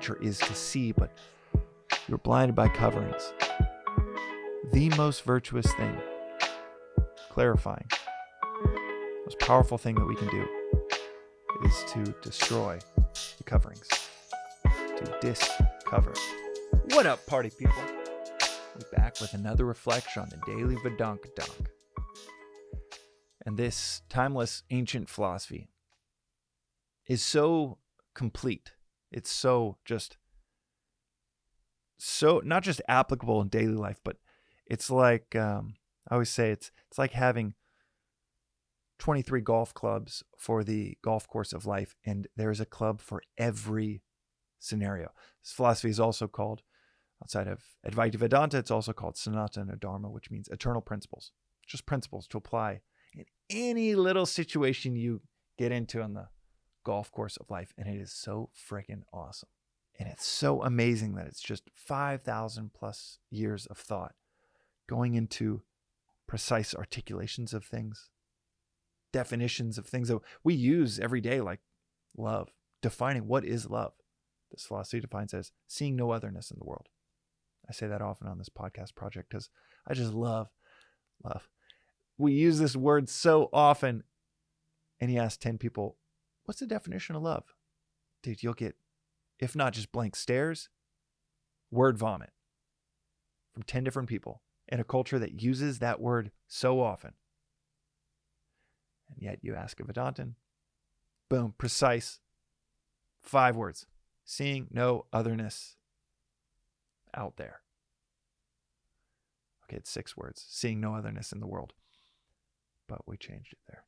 nature is to see, but you're blinded by coverings. The most virtuous thing, clarifying, most powerful thing that we can do is to destroy the coverings, to discover. What up, party people? We're back with another reflection on the Daily Vedantic. And this timeless ancient philosophy is so complete. It's so not just applicable in daily life, but it's like, I always say it's like having 23 golf clubs for the golf course of life, and there's a club for every scenario. This philosophy is also called, outside of Advaita Vedanta, it's also called Sanatana Dharma, which means eternal principles. Just principles to apply in any little situation you get into on the golf course of life. And it is so freaking awesome. And it's so amazing that it's just 5,000 plus years of thought going into precise articulations of things, definitions of things that we use every day, like love, defining what is love. This philosophy defines as seeing no otherness in the world. I say that often on this podcast project because I just love. We use this word so often, and you ask 10 people, what's the definition of love? Dude, you'll get, if not just blank stares, word vomit from 10 different people in a culture that uses that word so often. And yet you ask a Vedantin, boom, precise, 5 words. Seeing no otherness out there. Okay, it's 6 words. Seeing no otherness in the world. But we changed it there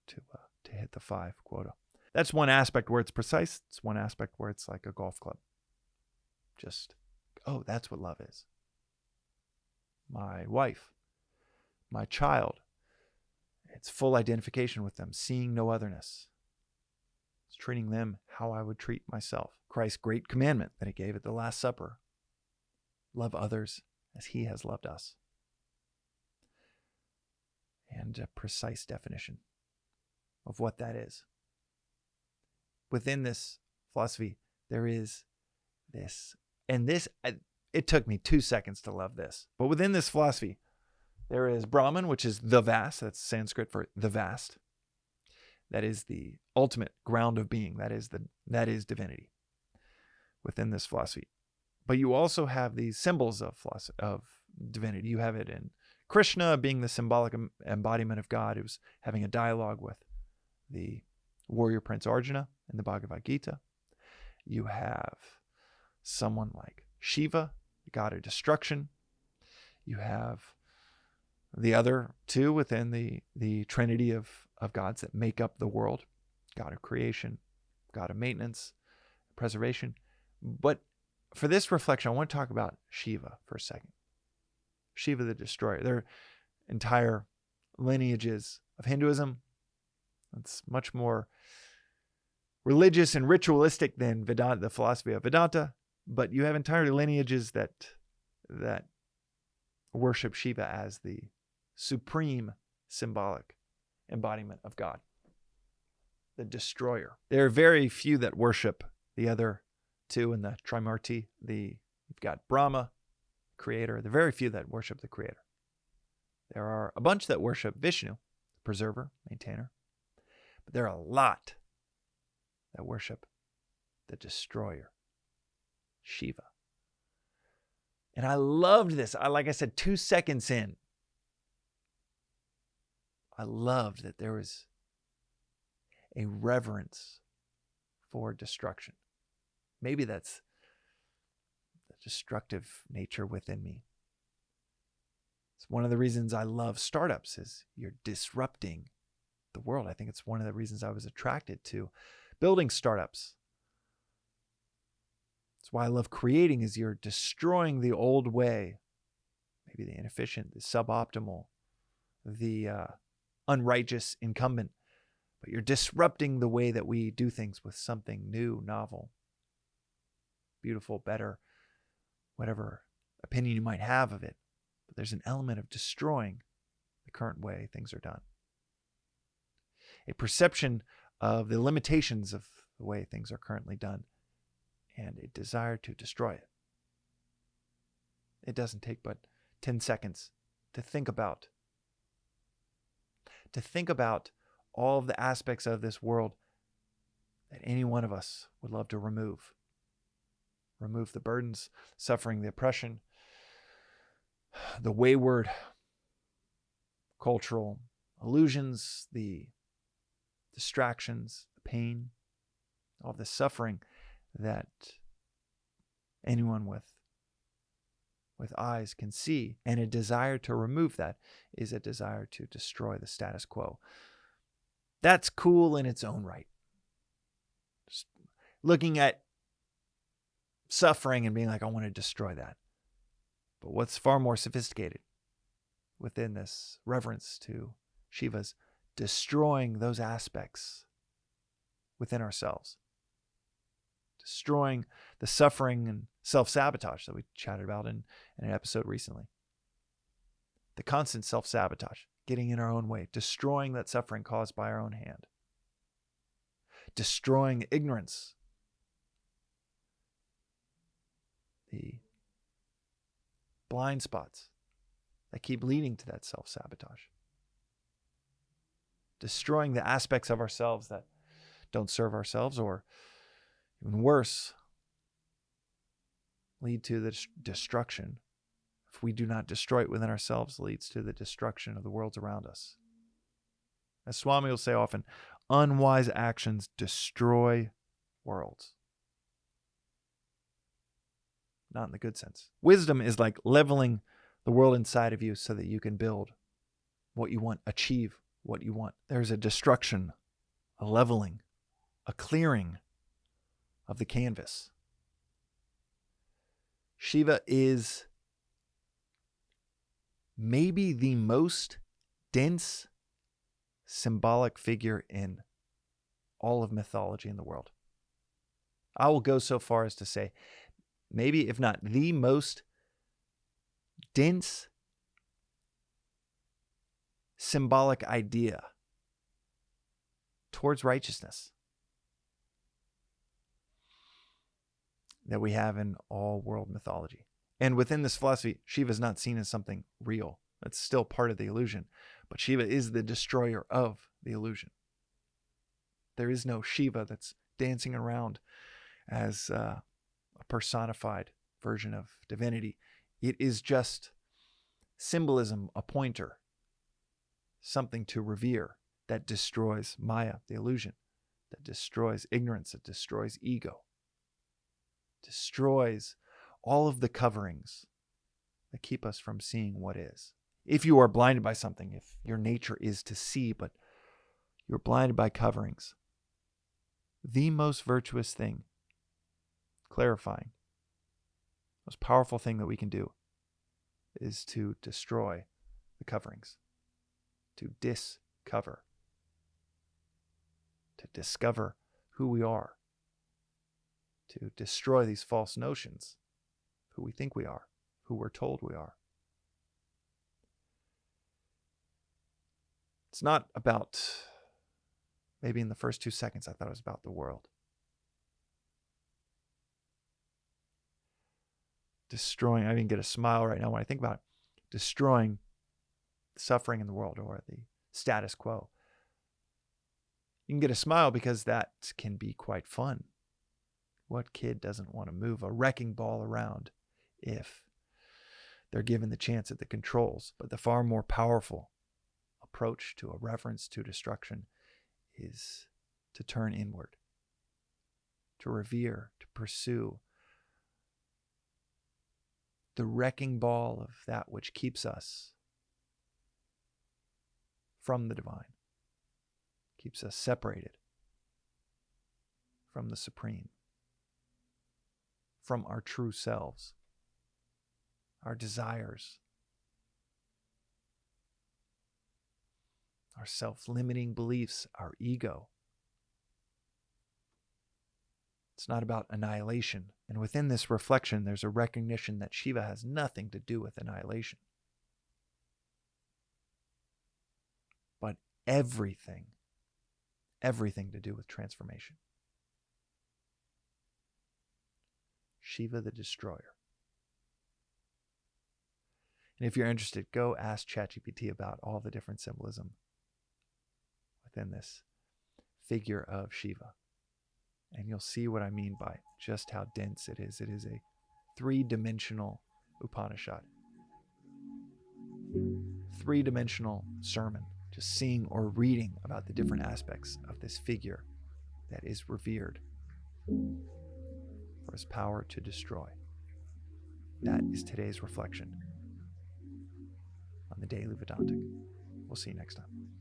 to hit the 5 quota. That's one aspect where it's precise. It's one aspect where it's like a golf club. Just, oh, that's what love is. My wife, my child, it's full identification with them, seeing no otherness. It's treating them how I would treat myself. Christ's great commandment that he gave at the Last Supper. Love others as he has loved us. And a precise definition of what that is. Within this philosophy, there is this, and this, it took me 2 seconds to love this, but within this philosophy, there is Brahman, which is the vast. That's Sanskrit for the vast. That is the ultimate ground of being. That is divinity within this philosophy. But you also have these symbols of divinity. You have it in Krishna being the symbolic embodiment of God, who's having a dialogue with the warrior prince Arjuna in the Bhagavad Gita. You have someone like Shiva, the god of destruction. You have the other 2 within the trinity of gods that make up the world. God of creation, God of maintenance, preservation. But for this reflection, I want to talk about Shiva for a second. Shiva the destroyer. Their entire lineages of Hinduism, it's much more religious and ritualistic than Vedanta, the philosophy of Vedanta. But you have entire lineages that worship Shiva as the supreme symbolic embodiment of God, the destroyer. There are very few that worship the other 2 in the Trimurti. You've got Brahma, creator. There are very few that worship the creator. There are a bunch that worship Vishnu, preserver, maintainer. But there are a lot that worship the destroyer, Shiva. And I loved this. Like I said, 2 seconds in, I loved that there was a reverence for destruction. Maybe that's the destructive nature within me. It's one of the reasons I love startups is you're disrupting the world. I think it's one of the reasons I was attracted to building startups. That's why I love creating is you're destroying the old way, maybe the inefficient, the suboptimal, the unrighteous incumbent, but you're disrupting the way that we do things with something new, novel, beautiful, better, whatever opinion you might have of it. But there's an element of destroying the current way things are done. A perception of the limitations of the way things are currently done. and a desire to destroy it. It doesn't take but 10 seconds to think about all of the aspects of this world that any one of us would love to remove. Remove the burdens, suffering, the oppression, the wayward cultural illusions, the distractions, the pain, all the suffering that anyone with eyes can see. And a desire to remove that is a desire to destroy the status quo. That's cool in its own right. Just looking at suffering and being like, I want to destroy that. But what's far more sophisticated within this reverence to Shiva's destroying those aspects within ourselves. Destroying the suffering and self-sabotage that we chatted about in an episode recently. The constant self-sabotage, getting in our own way, destroying that suffering caused by our own hand. Destroying ignorance. The blind spots that keep leading to that self-sabotage. Destroying the aspects of ourselves that don't serve ourselves, or even worse, lead to the destruction. If we do not destroy it within ourselves, leads to the destruction of the worlds around us. As Swami will say often, unwise actions destroy worlds. Not in the good sense. Wisdom is like leveling the world inside of you so that you can build what you want, achieve what you want. There's a destruction, a leveling, a clearing of the canvas. Shiva is maybe the most dense symbolic figure in all of mythology in the world. I will go so far as to say, maybe if not the most dense symbolic idea towards righteousness that we have in all world mythology. And within this philosophy, Shiva is not seen as something real. That's still part of the illusion. But Shiva is the destroyer of the illusion. There is no Shiva that's dancing around as a personified version of divinity. It is just symbolism, a pointer, something to revere that destroys Maya, the illusion, that destroys ignorance, that destroys ego, destroys all of the coverings that keep us from seeing what is. If you are blinded by something, if your nature is to see, but you're blinded by coverings, the most virtuous thing, clarifying, most powerful thing that we can do is to destroy the coverings, to discover, to discover who we are, to destroy these false notions, who we think we are, who we're told we are. It's not about, maybe in the first 2 seconds I thought it was about the world. Destroying, I even get a smile right now when I think about it, destroying suffering in the world or the status quo. You can get a smile because that can be quite fun. What kid doesn't want to move a wrecking ball around if they're given the chance at the controls? But the far more powerful approach to a reverence to destruction is to turn inward, to revere, to pursue the wrecking ball of that which keeps us from the divine, keeps us separated from the supreme, from our true selves, our desires, our self-limiting beliefs, our ego. It's not about annihilation. And within this reflection, there's a recognition that Shiva has nothing to do with annihilation, but everything to do with transformation. Shiva the Destroyer. And if you're interested, go ask ChatGPT about all the different symbolism within this figure of Shiva. And you'll see what I mean by just how dense it is. It is a three-dimensional Upanishad. Three-dimensional sermon, just seeing or reading about the different aspects of this figure that is revered for his power to destroy. That is today's reflection on the Daily Vedantic. We'll see you next time.